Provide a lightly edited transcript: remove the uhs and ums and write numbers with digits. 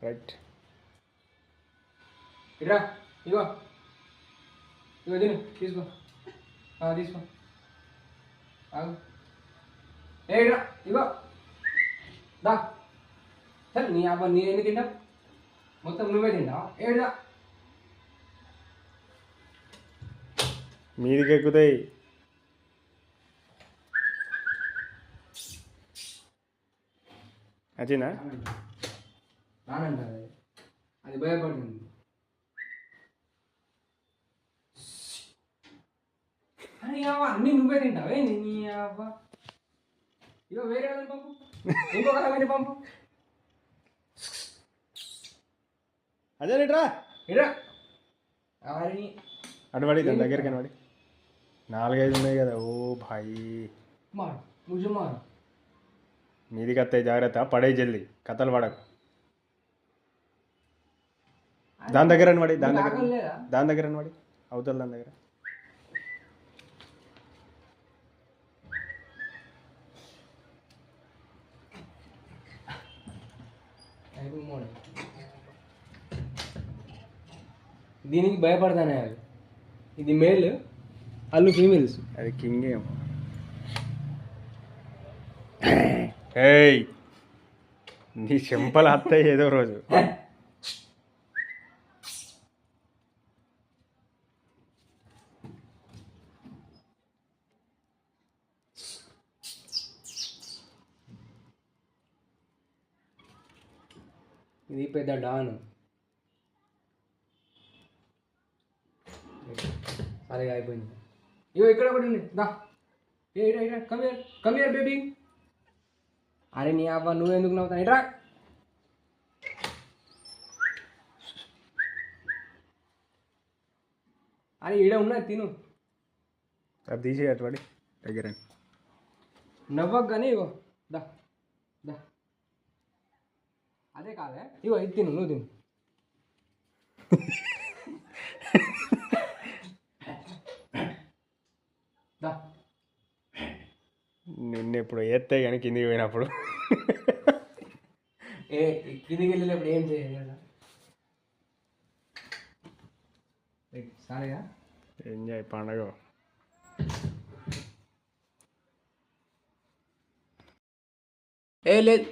Right. ఇట్రా ఇగో ఇగో తిను తీసుకో తీసుకో ఆగు ఏ ఇట్రా ఇగో దా సరే నీ అబ్బా నీ ఎన్ని తింటావు మొత్తం నువ్వే తింటావా ఏడుదా మీదికి ఎక్కుతాయి. వచ్చిందా? రానంట అది భయపడుతుంది. అరే అవ్వ అన్నీ నువ్వే తింటావే నీ అవ్వ ఇగో వేరే వాళ్ళని పంపు ఇంకొక రకమైన పంపు అదే రేట్రా ఇట్రా అవన్నీ అటు పడి దాని దగ్గరికి పడి 4-5 ఉన్నాయి కదా. ఓ భాయ్ మారు ముజు మారు మీదికి వస్తాయి, జాగ్రత్త. పడే జల్ది, కథలు పడకు. దాని దగ్గర పడి దాని దగ్గర పడి అవతల దాని దగ్గర. దీనికి భయపడతానే అది. ఇది మేల్, అల్లు ఫీమేల్స్. అది కింగ్ ఏమో. ఏయ్ నీ చెంపలు వస్తాయి ఏదో రోజు. ఇది పెద్ద డాన్. సరే అయిపోయింది. ఇగో ఇక్కడ ఒకటి ఉంది దా కమియర్ బేబీ. అరే నీ అవ్వ నువ్వెందుకు నవ్వుతావు ఇట్రా. అరే ఈడ ఉన్నది తిను. అది తీసి అటు పడి దగ్గర నవ్వకు కానీ ఇగో దా దా అదే కాదే ఇగో ఇది తిను నువ్వు తిను. దా నిన్న ఇప్పుడు ఎత్తాయి కానీ కిందికి పోయినప్పుడు ఏ కిందికి వెళ్ళినప్పుడు ఏం చేయాలి? సరేగా ఎంజాయ్ పండగ. ఏ లేదు